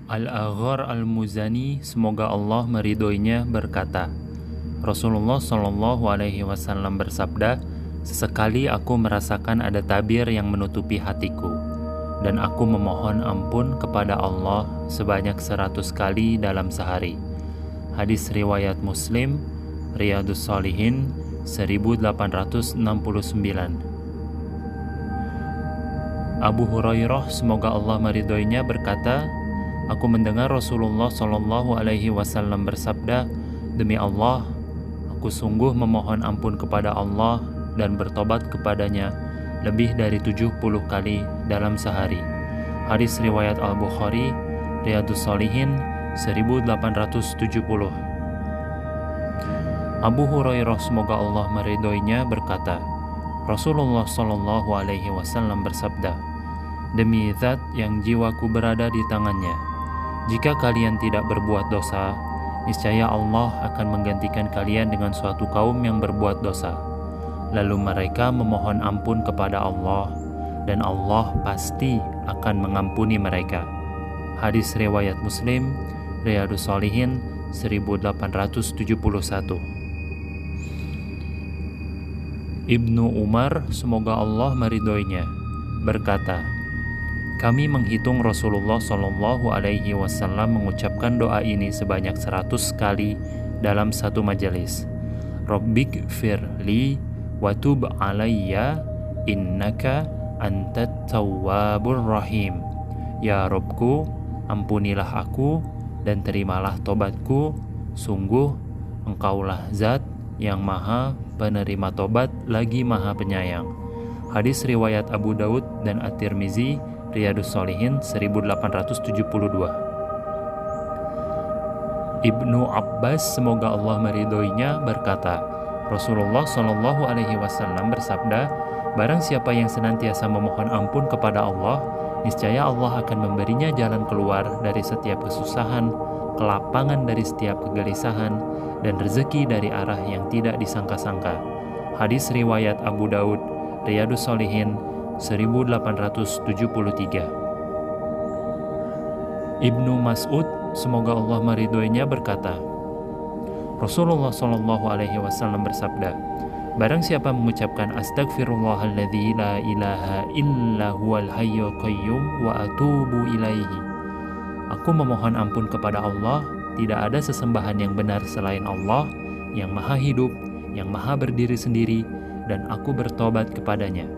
Al-Aghar Al-Muzani, semoga Allah meridhoinya, berkata, Rasulullah Shallallahu Alaihi Wasallam bersabda, sesekali aku merasakan ada tabir yang menutupi hatiku, dan aku memohon ampun kepada Allah sebanyak 100 kali dalam sehari. Hadis riwayat Muslim, Riyadhus Shalihin 1869. Abu Hurairah, semoga Allah meridhoinya, berkata, aku mendengar Rasulullah Shallallahu Alaihi Wasallam bersabda, demi Allah, aku sungguh memohon ampun kepada Allah dan bertobat kepadanya lebih dari 70 kali dalam sehari. Hadis riwayat Al-Bukhari, Riyadhus Shalihin 1870. Abu Hurairah, semoga Allah meridhoinya, berkata, Rasulullah Shallallahu Alaihi Wasallam bersabda, demi zat yang jiwaku berada di tangannya, jika kalian tidak berbuat dosa, niscaya Allah akan menggantikan kalian dengan suatu kaum yang berbuat dosa. Lalu mereka memohon ampun kepada Allah, dan Allah pasti akan mengampuni mereka. Hadis riwayat Muslim, Riyadhus Shalihin 1871. Ibnu Umar, semoga Allah meridhoinya, berkata, kami menghitung Rasulullah Shallallahu Alaihi Wasallam mengucapkan doa ini sebanyak 100 kali dalam satu majelis. Rabbik firli watub alayya innaka antat tawwabur rahim. Ya Robku, ampunilah aku dan terimalah tobatku, sungguh Engkaulah zat yang maha penerima tobat lagi maha penyayang. Hadis riwayat Abu Daud dan At-Tirmizi, Riyadhus Shalihin 1872. Ibnu Abbas, semoga Allah meridhoinya, berkata, Rasulullah Shallallahu Alaihi Wasallam bersabda, barang siapa yang senantiasa memohon ampun kepada Allah, niscaya Allah akan memberinya jalan keluar dari setiap kesusahan, kelapangan dari setiap kegelisahan, dan rezeki dari arah yang tidak disangka-sangka. Hadis riwayat Abu Daud, Riyadhus Shalihin 1873. Ibnu Mas'ud, semoga Allah meridhoinya, berkata, Rasulullah Shallallahu Alaihi Wasallam bersabda, barang siapa mengucapkan astagfirullahalladzi la ilaha illa huwal hayyul qayyum wa atubu ilaihi, aku memohon ampun kepada Allah, tidak ada sesembahan yang benar selain Allah, yang maha hidup, yang maha berdiri sendiri, dan aku bertobat kepadanya,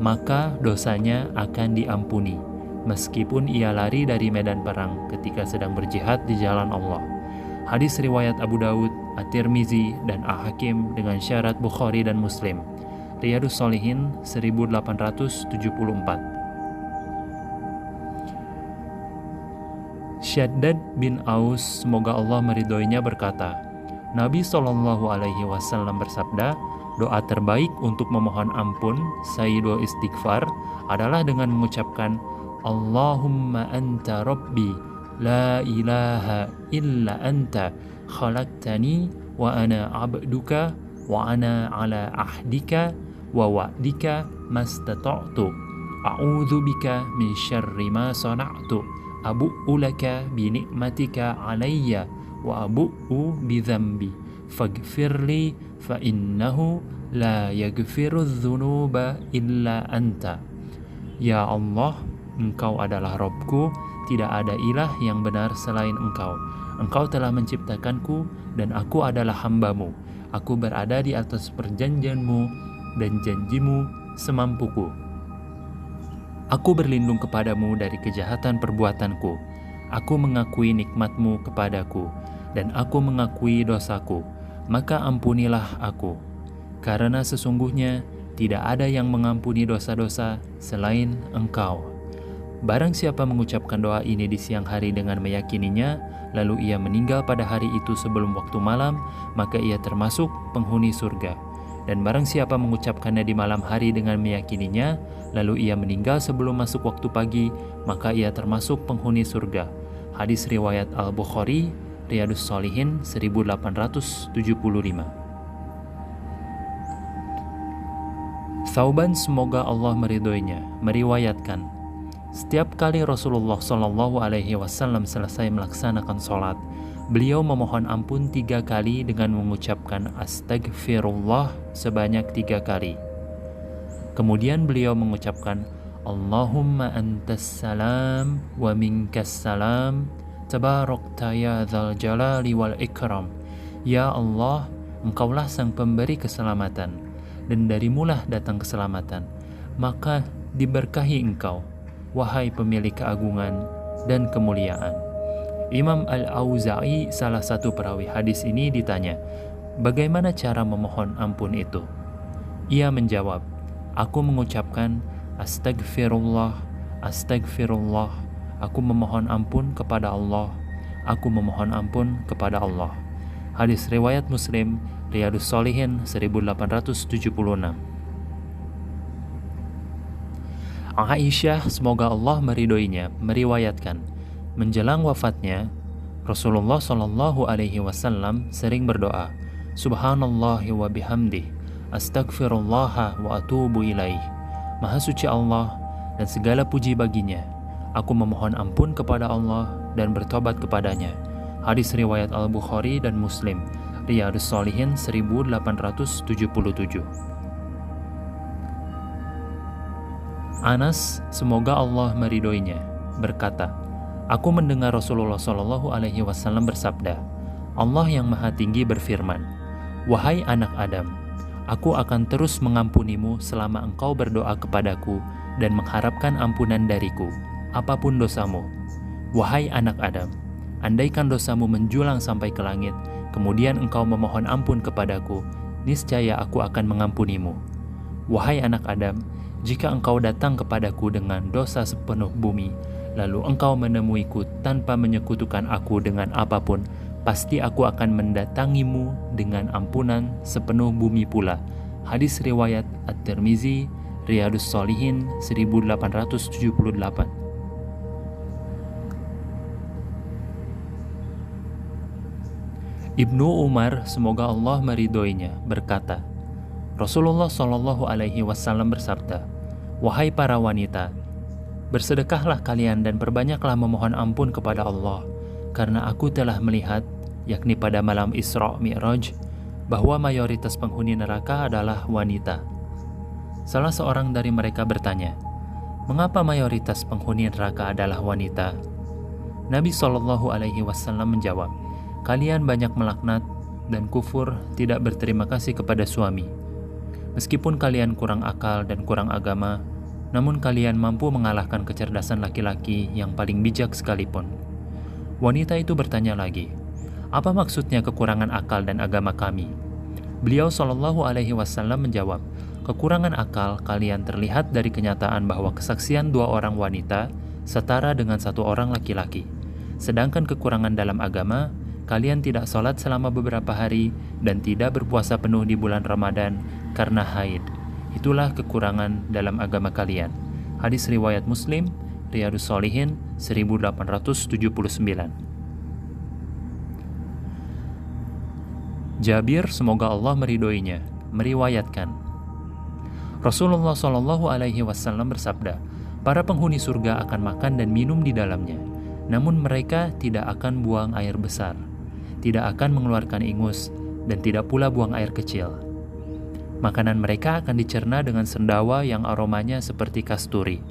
maka dosanya akan diampuni, meskipun ia lari dari medan perang ketika sedang berjihad di jalan Allah. Hadis riwayat Abu Daud, At-Tirmizi, dan Al-Hakim dengan syarat Bukhari dan Muslim. Riyadhus Shalihin 1874. Syaddad bin Aus, semoga Allah meridhoinya, berkata, Nabi Shallallahu Alaihi Wasallam bersabda, doa terbaik untuk memohon ampun, sayyidul istighfar, adalah dengan mengucapkan, Allahumma anta rabbi, la ilaha illa anta, khalaqtani wa ana abduka, wa ana ala ahdika wa wa'dika mastata'tu, a'udzu bika min syarri ma sana'tu, abu'u laka bi ni'matika alayya wa abu'u bi dzambi faghfirli fa innahu la yaghfirudz dzunuba illa anta. Ya Allah, Engkau adalah Rabbku, tidak ada ilah yang benar selain Engkau. Engkau telah menciptakanku dan aku adalah hamba-Mu. Aku berada di atas perjanjian-Mu dan janji-Mu semampuku. Aku berlindung kepadamu dari kejahatan perbuatanku. Aku mengakui nikmat-Mu kepadaku, dan aku mengakui dosaku. Maka ampunilah aku, karena sesungguhnya tidak ada yang mengampuni dosa-dosa selain Engkau. Barang siapa mengucapkan doa ini di siang hari dengan meyakininya, lalu ia meninggal pada hari itu sebelum waktu malam, maka ia termasuk penghuni surga. Dan barang siapa mengucapkannya di malam hari dengan meyakininya, lalu ia meninggal sebelum masuk waktu pagi, maka ia termasuk penghuni surga. Hadis riwayat Al-Bukhari, Riyadhus Shalihin 1875. Thauban, semoga Allah meridhoinya, meriwayatkan, Setiap kali Rasulullah Shallallahu Alaihi Wasallam selesai melaksanakan sholat, beliau memohon ampun 3 kali dengan mengucapkan astagfirullah sebanyak 3 kali. Kemudian beliau mengucapkan Allahumma antas salam wa minkas salam tabarakta ya dzal jalali wal ikram. Ya Allah, Engkaulah sang pemberi keselamatan dan darimulah datang keselamatan, maka diberkahi Engkau, wahai pemilik keagungan dan kemuliaan. Imam Al-Auza'i, salah satu perawi hadis ini, ditanya, bagaimana cara memohon ampun itu? Ia menjawab, aku mengucapkan astagfirullah, astagfirullah, aku memohon ampun kepada Allah, aku memohon ampun kepada Allah. Hadis riwayat Muslim, Riyadhus Shalihin 1876. Aisyah, semoga Allah meridhoinya, meriwayatkan, menjelang wafatnya, Rasulullah Shallallahu Alaihi Wasallam sering berdoa, Subhanallahi wa bihamdih, astagfirullah wa atubu ilaih. Maha suci Allah dan segala puji baginya. Aku memohon ampun kepada Allah dan bertobat kepadanya. Hadis riwayat Al-Bukhari dan Muslim, Riyadhus Shalihin 1877. Anas, semoga Allah meridhoinya, berkata, aku mendengar Rasulullah Shallallahu Alaihi Wasallam bersabda, Allah yang Maha Tinggi berfirman, wahai anak Adam, aku akan terus mengampunimu selama engkau berdoa kepadaku dan mengharapkan ampunan dariku, apapun dosamu. Wahai anak Adam, andaikan dosamu menjulang sampai ke langit, kemudian engkau memohon ampun kepadaku, niscaya aku akan mengampunimu. Wahai anak Adam, jika engkau datang kepadaku dengan dosa sepenuh bumi, lalu engkau menemuiku tanpa menyekutukan aku dengan apapun, pasti aku akan mendatangimu dengan ampunan sepenuh bumi pula. Hadis riwayat At-Tirmizi, Riyadhus Shalihin 1878. Ibnu Umar, semoga Allah meridhoinya, berkata, Rasulullah Shallallahu Alaihi Wasallam bersabda, wahai para wanita, bersedekahlah kalian dan perbanyaklah memohon ampun kepada Allah, karena aku telah melihat, yakni pada malam Isra Mi'raj, bahwa mayoritas penghuni neraka adalah wanita. Salah seorang dari mereka bertanya, mengapa mayoritas penghuni neraka adalah wanita? Nabi Shallallahu Alaihi Wasallam menjawab, kalian banyak melaknat dan kufur, tidak berterima kasih kepada suami. Meskipun kalian kurang akal dan kurang agama, namun kalian mampu mengalahkan kecerdasan laki-laki yang paling bijak sekalipun. Wanita itu bertanya lagi, apa maksudnya kekurangan akal dan agama kami? Beliau Shallallahu Alaihi Wasallam menjawab, kekurangan akal kalian terlihat dari kenyataan bahwa kesaksian 2 orang wanita setara dengan 1 orang laki-laki. Sedangkan kekurangan dalam agama, kalian tidak sholat selama beberapa hari dan tidak berpuasa penuh di bulan Ramadan karena haid. Itulah kekurangan dalam agama kalian. Hadis riwayat Muslim, Riyadhus Shalihin 1879. Jabir, semoga Allah meridhoinya, meriwayatkan, Rasulullah Shallallahu Alaihi Wasallam bersabda, para penghuni surga akan makan dan minum di dalamnya, namun mereka tidak akan buang air besar, tidak akan mengeluarkan ingus, dan tidak pula buang air kecil. Makanan mereka akan dicerna dengan sendawa yang aromanya seperti kasturi.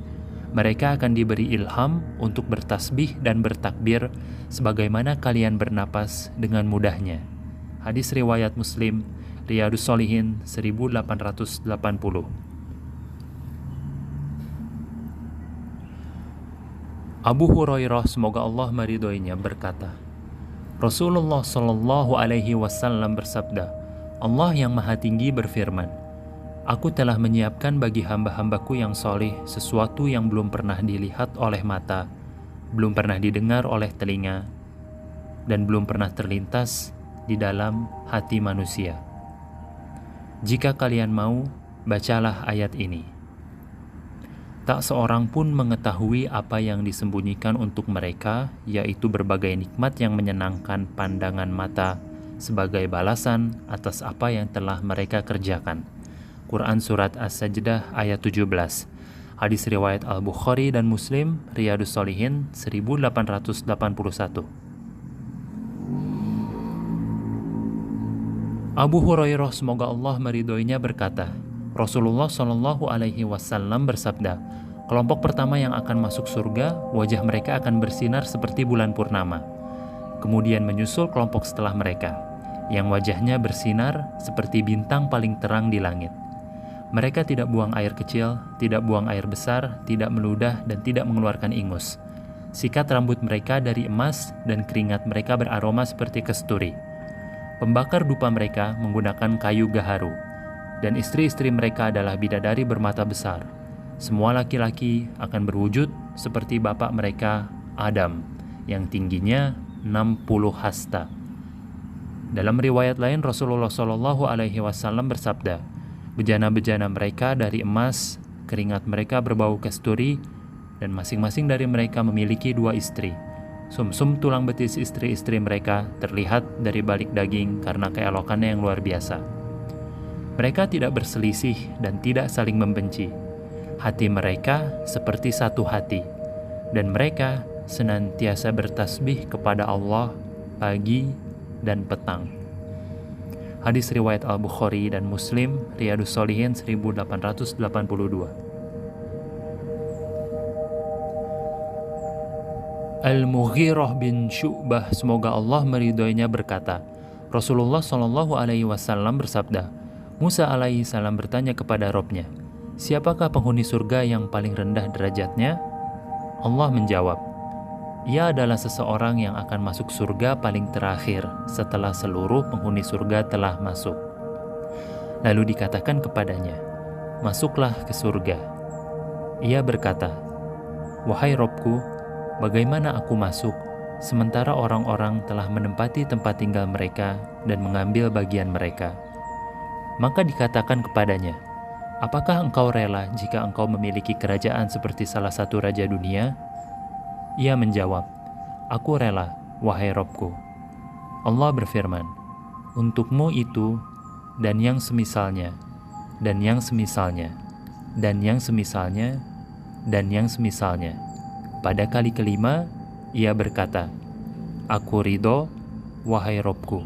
Mereka akan diberi ilham untuk bertasbih dan bertakbir sebagaimana kalian bernapas dengan mudahnya. Hadis riwayat Muslim, Riyadhus Shalihin 1880. Abu Hurairah, semoga Allah meridhoinya, berkata, Rasulullah Shallallahu Alaihi Wasallam bersabda, Allah yang Maha Tinggi berfirman, aku telah menyiapkan bagi hamba-hambaku yang soleh sesuatu yang belum pernah dilihat oleh mata, belum pernah didengar oleh telinga, dan belum pernah terlintas di dalam hati manusia. Jika kalian mau, bacalah ayat ini. Tak seorang pun mengetahui apa yang disembunyikan untuk mereka, yaitu berbagai nikmat yang menyenangkan pandangan mata sebagai balasan atas apa yang telah mereka kerjakan. Quran Surat As-Sajdah ayat 17. Hadis riwayat Al-Bukhari dan Muslim, Riyadhus Shalihin 1881. Abu Hurairah semoga Allah meridhoinya berkata, Rasulullah Shallallahu Alaihi Wasallam bersabda, kelompok pertama yang akan masuk surga, wajah mereka akan bersinar seperti bulan purnama. Kemudian menyusul kelompok setelah mereka, yang wajahnya bersinar seperti bintang paling terang di langit. Mereka tidak buang air kecil, tidak buang air besar, tidak meludah, dan tidak mengeluarkan ingus. Sikat rambut mereka dari emas, dan keringat mereka beraroma seperti kasturi. Pembakar dupa mereka menggunakan kayu gaharu, dan istri-istri mereka adalah bidadari bermata besar. Semua laki-laki akan berwujud seperti bapak mereka, Adam, yang tingginya 60 hasta. Dalam riwayat lain, Rasulullah Shallallahu Alaihi Wasallam bersabda, bejana-bejana mereka dari emas, keringat mereka berbau kasturi, dan masing-masing dari mereka memiliki 2 istri. Sumsum tulang betis istri-istri mereka terlihat dari balik daging karena keelokannya yang luar biasa. Mereka tidak berselisih dan tidak saling membenci. Hati mereka seperti satu hati, dan mereka senantiasa bertasbih kepada Allah pagi dan petang. Hadis riwayat Al-Bukhari dan Muslim, Riyadhus Shalihin 1882. Al-Mughirah bin Syu'bah semoga Allah meridhoinya berkata, Rasulullah Shallallahu Alaihi Wasallam bersabda, Musa alaihi salam bertanya kepada Robnya, siapakah penghuni surga yang paling rendah derajatnya? Allah menjawab, ia adalah seseorang yang akan masuk surga paling terakhir setelah seluruh penghuni surga telah masuk. Lalu dikatakan kepadanya, masuklah ke surga. Ia berkata, wahai Robku, bagaimana aku masuk sementara orang-orang telah menempati tempat tinggal mereka dan mengambil bagian mereka? Maka dikatakan kepadanya, apakah engkau rela jika engkau memiliki kerajaan seperti salah satu raja dunia? Ia menjawab, aku rela, wahai Robku. Allah berfirman, untukmu itu, dan yang semisalnya, dan yang semisalnya, dan yang semisalnya, dan yang semisalnya. Pada kali kelima, ia berkata, aku ridho, wahai Robku.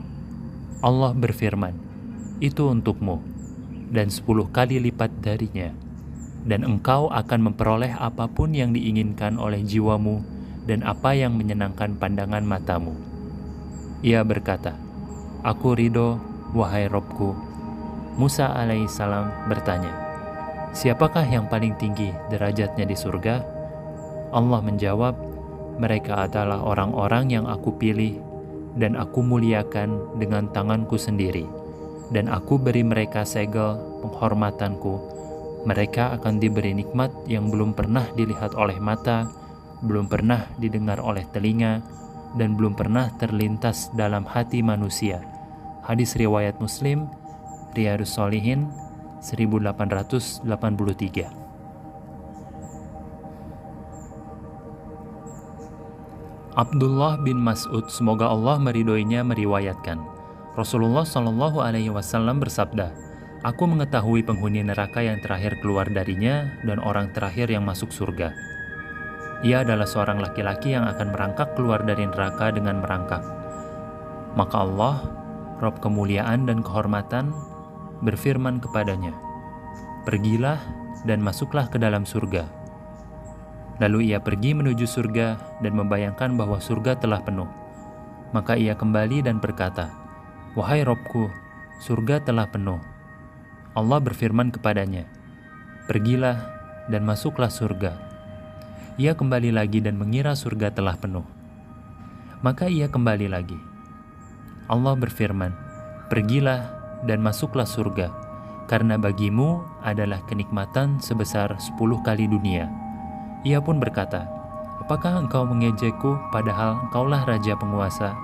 Allah berfirman, itu untukmu, dan 10 kali lipat darinya, dan engkau akan memperoleh apapun yang diinginkan oleh jiwamu, dan apa yang menyenangkan pandangan matamu. Ia berkata, aku ridho, wahai Robku. Musa alaihissalam bertanya, siapakah yang paling tinggi derajatnya di surga? Allah menjawab, mereka adalah orang-orang yang aku pilih, dan aku muliakan dengan tanganku sendiri, dan aku beri mereka segel penghormatanku. Mereka akan diberi nikmat yang belum pernah dilihat oleh mata, belum pernah didengar oleh telinga, dan belum pernah terlintas dalam hati manusia. Hadis riwayat Muslim, Riyadhus Shalihin 1883. Abdullah bin Mas'ud semoga Allah meridhoinya meriwayatkan, Rasulullah Shallallahu Alaihi Wasallam bersabda, aku mengetahui penghuni neraka yang terakhir keluar darinya dan orang terakhir yang masuk surga. Ia adalah seorang laki-laki yang akan merangkak keluar dari neraka dengan merangkak. Maka Allah, Rabb kemuliaan dan kehormatan, berfirman kepadanya, pergilah dan masuklah ke dalam surga. Lalu ia pergi menuju surga dan membayangkan bahwa surga telah penuh. Maka ia kembali dan berkata, wahai Rabbku, surga telah penuh. Allah berfirman kepadanya, pergilah dan masuklah surga. Ia kembali lagi dan mengira surga telah penuh. Maka ia kembali lagi. Allah berfirman, pergilah dan masuklah surga, karena bagimu adalah kenikmatan sebesar 10 kali dunia. Ia pun berkata, apakah engkau mengejekku padahal engkaulah raja penguasa?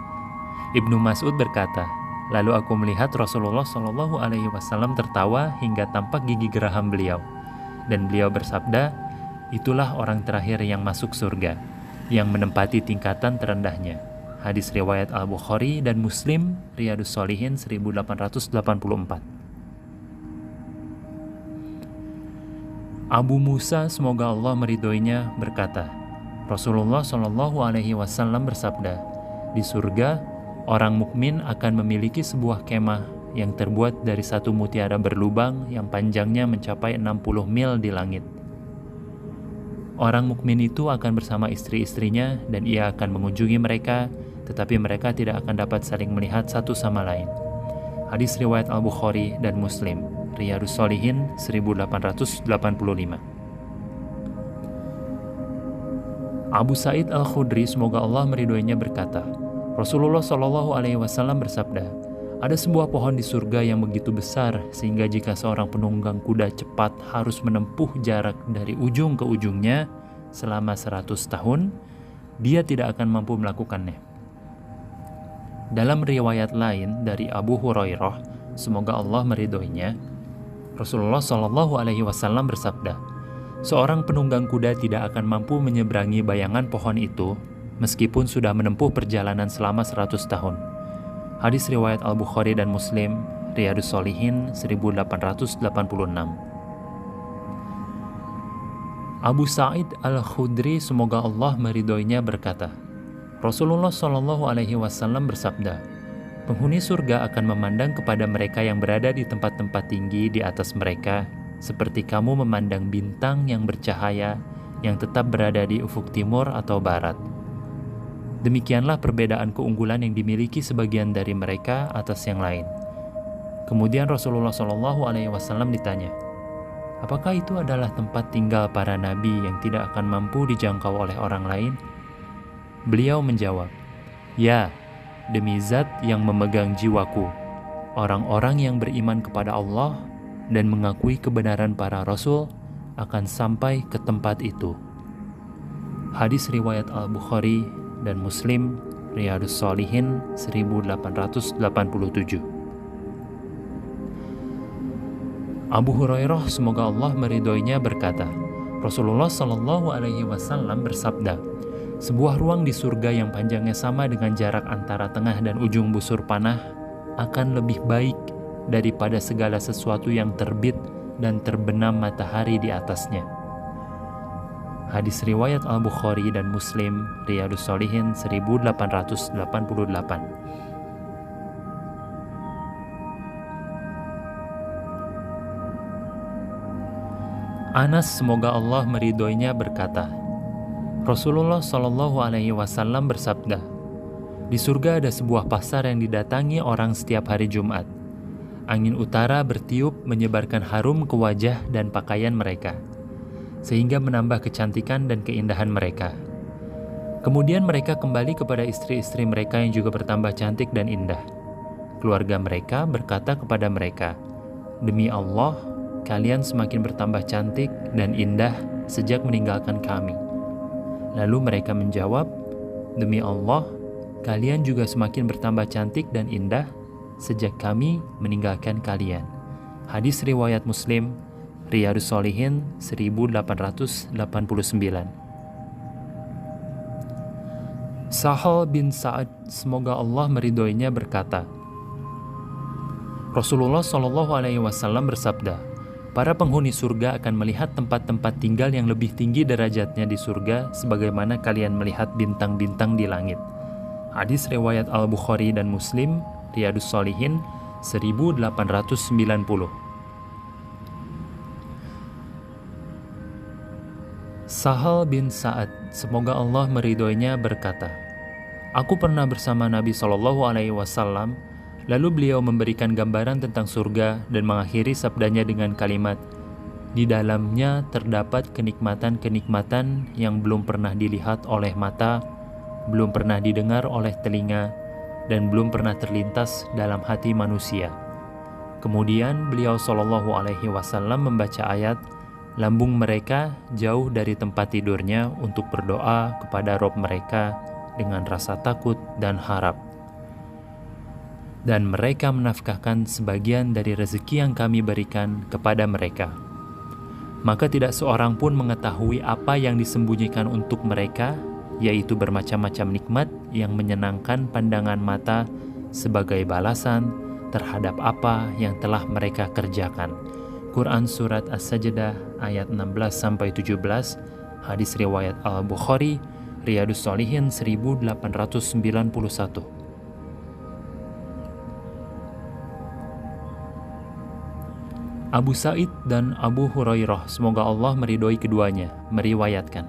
Ibnu Mas'ud berkata, lalu aku melihat Rasulullah Shallallahu Alaihi Wasallam tertawa hingga tampak gigi geraham beliau, dan beliau bersabda, itulah orang terakhir yang masuk surga, yang menempati tingkatan terendahnya. Hadis riwayat Al-Bukhari dan Muslim, Riyadhus Shalihin 1884. Abu Musa, semoga Allah meridhoinya, berkata, Rasulullah Shallallahu Alaihi Wasallam bersabda, di surga orang mukmin akan memiliki sebuah kemah yang terbuat dari satu mutiara berlubang yang panjangnya mencapai 60 mil di langit. Orang mukmin itu akan bersama istri-istrinya dan ia akan mengunjungi mereka, tetapi mereka tidak akan dapat saling melihat satu sama lain. Hadis riwayat Al-Bukhari dan Muslim, Riyadhus Shalihin 1885. Abu Sa'id Al-Khudri, semoga Allah meridhoinya, berkata, Rasulullah Shallallahu Alaihi Wasallam bersabda, ada sebuah pohon di surga yang begitu besar sehingga jika seorang penunggang kuda cepat harus menempuh jarak dari ujung ke ujungnya selama 100 tahun, dia tidak akan mampu melakukannya. Dalam riwayat lain dari Abu Hurairah, semoga Allah meridhoinya, Rasulullah Shallallahu Alaihi Wasallam bersabda, seorang penunggang kuda tidak akan mampu menyeberangi bayangan pohon itu meskipun sudah menempuh perjalanan selama 100 tahun. Hadis riwayat Al-Bukhari dan Muslim, Riyadhus Shalihin 1886. Abu Sa'id Al-Khudri, semoga Allah meridhoinya, berkata, Rasulullah Shallallahu Alaihi Wasallam bersabda, penghuni surga akan memandang kepada mereka yang berada di tempat-tempat tinggi di atas mereka, seperti kamu memandang bintang yang bercahaya yang tetap berada di ufuk timur atau barat. Demikianlah perbedaan keunggulan yang dimiliki sebagian dari mereka atas yang lain. Kemudian Rasulullah Shallallahu Alaihi Wasallam ditanya, apakah itu adalah tempat tinggal para nabi yang tidak akan mampu dijangkau oleh orang lain? Beliau menjawab, ya, demi zat yang memegang jiwaku, orang-orang yang beriman kepada Allah dan mengakui kebenaran para rasul akan sampai ke tempat itu. Hadis riwayat Al-Bukhari dan Muslim, Riyadhus Shalihin 1887. Abu Hurairah, semoga Allah meridhoinya, berkata, Rasulullah Shallallahu Alaihi Wasallam bersabda, sebuah ruang di surga yang panjangnya sama dengan jarak antara tengah dan ujung busur panah akan lebih baik daripada segala sesuatu yang terbit dan terbenam matahari di atasnya. Hadis riwayat Al-Bukhari dan Muslim, Riyadhus Shalihin 1888. Anas, semoga Allah meridhoinya, berkata, Rasulullah Shallallahu Alaihi Wasallam bersabda, di surga ada sebuah pasar yang didatangi orang setiap hari Jumat. Angin utara bertiup menyebarkan harum ke wajah dan pakaian mereka, sehingga menambah kecantikan dan keindahan mereka. Kemudian mereka kembali kepada istri-istri mereka yang juga bertambah cantik dan indah. Keluarga mereka berkata kepada mereka, demi Allah, kalian semakin bertambah cantik dan indah sejak meninggalkan kami. Lalu mereka menjawab, demi Allah, kalian juga semakin bertambah cantik dan indah sejak kami meninggalkan kalian. Hadis riwayat Muslim, Riyadhus Shalihin 1889. Sahal bin Sa'ad, semoga Allah meridhoinya, berkata, Rasulullah Shallallahu Alaihi Wasallam bersabda, para penghuni surga akan melihat tempat-tempat tinggal yang lebih tinggi derajatnya di surga sebagaimana kalian melihat bintang-bintang di langit. Hadis riwayat Al-Bukhari dan Muslim, Riyadhus Shalihin 1890. Sahal bin Sa'ad, semoga Allah meridhoinya, berkata, aku pernah bersama Nabi Shallallahu Alaihi Wasallam, lalu beliau memberikan gambaran tentang surga dan mengakhiri sabdanya dengan kalimat, di dalamnya terdapat kenikmatan-kenikmatan yang belum pernah dilihat oleh mata, belum pernah didengar oleh telinga, dan belum pernah terlintas dalam hati manusia. Kemudian beliau Shallallahu Alaihi Wasallam membaca ayat, lambung mereka jauh dari tempat tidurnya untuk berdoa kepada Rob mereka dengan rasa takut dan harap. Dan mereka menafkahkan sebagian dari rezeki yang kami berikan kepada mereka. Maka tidak seorang pun mengetahui apa yang disembunyikan untuk mereka, yaitu bermacam-macam nikmat yang menyenangkan pandangan mata sebagai balasan terhadap apa yang telah mereka kerjakan, Quran Surat As-Sajdah ayat 16-17, hadis riwayat Al-Bukhari, Riyadus Shalihin 1891. Abu Sa'id dan Abu Hurairah, semoga Allah meridhoi keduanya, meriwayatkan,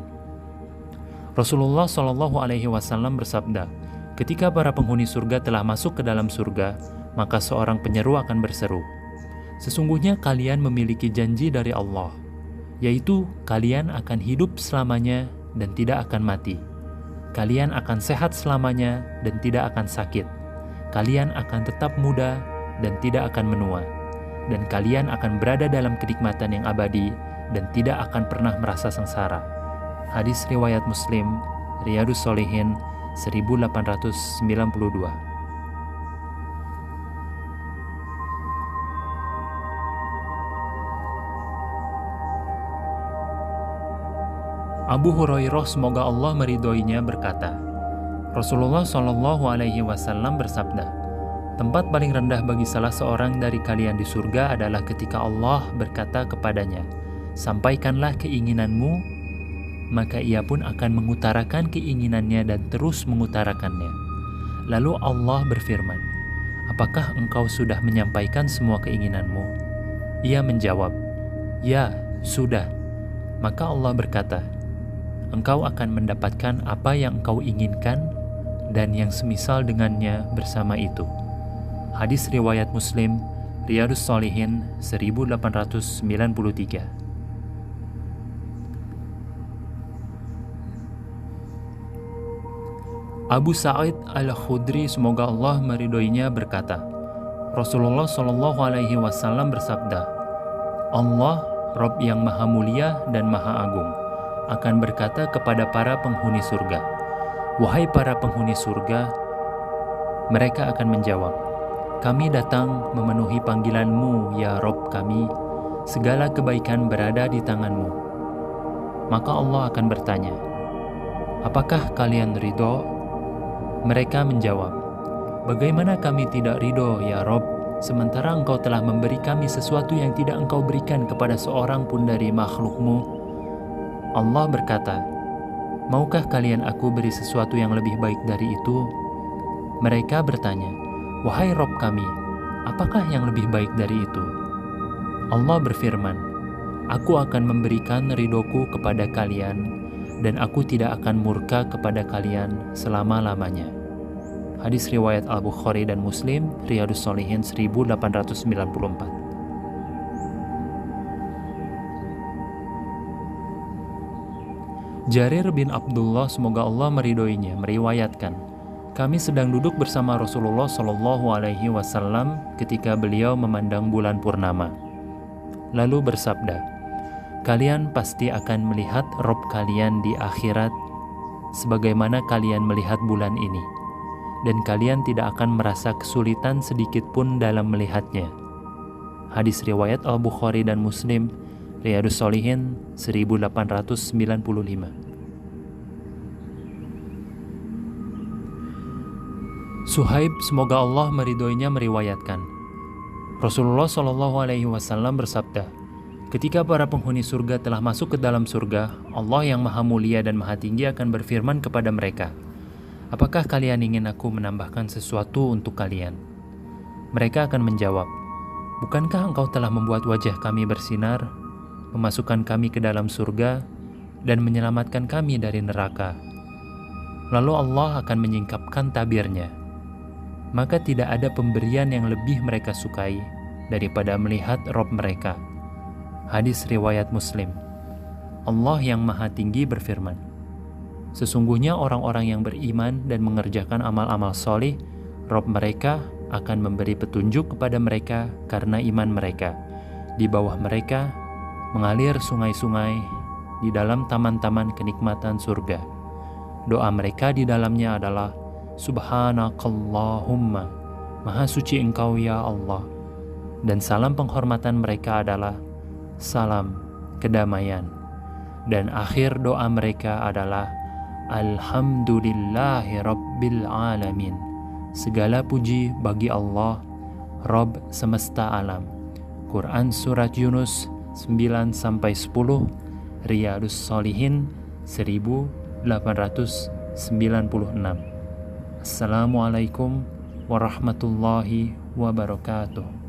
Rasulullah Shallallahu Alaihi Wasallam bersabda, ketika para penghuni surga telah masuk ke dalam surga, maka seorang penyeru akan berseru, sesungguhnya kalian memiliki janji dari Allah, yaitu kalian akan hidup selamanya dan tidak akan mati. Kalian akan sehat selamanya dan tidak akan sakit. Kalian akan tetap muda dan tidak akan menua. Dan kalian akan berada dalam kenikmatan yang abadi dan tidak akan pernah merasa sengsara. Hadis riwayat Muslim, Riyadus Shalihin 1892. Abu Hurairah, semoga Allah meridhoinya, berkata, Rasulullah Shallallahu Alaihi Wasallam bersabda, tempat paling rendah bagi salah seorang dari kalian di surga adalah ketika Allah berkata kepadanya, sampaikanlah keinginanmu, maka ia pun akan mengutarakan keinginannya dan terus mengutarakannya. Lalu Allah berfirman, apakah engkau sudah menyampaikan semua keinginanmu? Ia menjawab, ya, sudah. Maka Allah berkata, engkau akan mendapatkan apa yang engkau inginkan dan yang semisal dengannya bersama itu. Hadis riwayat Muslim, Riyadus Shalihin 1893. Abu Sa'id Al-Khudri, semoga Allah meridhoinya, berkata, Rasulullah Shallallahu Alaihi Wasallam bersabda, Allah, Rabb yang maha mulia dan maha agung, akan berkata kepada para penghuni surga, wahai para penghuni surga, mereka akan menjawab, kami datang memenuhi panggilan-Mu, ya Rabb kami, segala kebaikan berada di tangan-Mu. Maka Allah akan bertanya, apakah kalian ridho? Mereka menjawab, bagaimana kami tidak ridho, ya Rabb, sementara Engkau telah memberi kami sesuatu yang tidak Engkau berikan kepada seorang pun dari makhluk-Mu. Allah berkata, maukah kalian aku beri sesuatu yang lebih baik dari itu? Mereka bertanya, wahai Rabb kami, apakah yang lebih baik dari itu? Allah berfirman, aku akan memberikan ridhoku kepada kalian, dan aku tidak akan murka kepada kalian selama-lamanya. Hadis riwayat Al-Bukhari dan Muslim, Riyadus Shalihin 1894. Jarir bin Abdullah, semoga Allah meridhoinya, meriwayatkan, kami sedang duduk bersama Rasulullah Shallallahu Alaihi Wasallam ketika beliau memandang bulan purnama. Lalu bersabda, kalian pasti akan melihat Rabb kalian di akhirat sebagaimana kalian melihat bulan ini, dan kalian tidak akan merasa kesulitan sedikit pun dalam melihatnya. Hadis riwayat Al-Bukhari dan Muslim, Riyadus Shalihin 1895. Suhaib, semoga Allah meridhoinya, meriwayatkan, Rasulullah Shallallahu Alaihi Wasallam bersabda, ketika para penghuni surga telah masuk ke dalam surga, Allah yang maha mulia dan maha tinggi akan berfirman kepada mereka, apakah kalian ingin aku menambahkan sesuatu untuk kalian? Mereka akan menjawab, bukankah engkau telah membuat wajah kami bersinar, memasukkan kami ke dalam surga, dan menyelamatkan kami dari neraka? Lalu Allah akan menyingkapkan tabirnya. Maka tidak ada pemberian yang lebih mereka sukai daripada melihat Rabb mereka. Hadis riwayat Muslim. Allah yang maha tinggi berfirman, sesungguhnya orang-orang yang beriman dan mengerjakan amal-amal soleh, Rabb mereka akan memberi petunjuk kepada mereka karena iman mereka. Di bawah mereka mengalir sungai-sungai di dalam taman-taman kenikmatan surga. Doa mereka di dalamnya adalah, Subhanakallahumma, maha suci Engkau ya Allah. Dan salam penghormatan mereka adalah, salam kedamaian. Dan akhir doa mereka adalah, Alhamdulillahi Rabbil Alamin. Segala puji bagi Allah, Rabb semesta alam. Quran Surat Yunus 9-10, Riyadus Shalihin 1896. Assalamualaikum warahmatullahi wabarakatuh.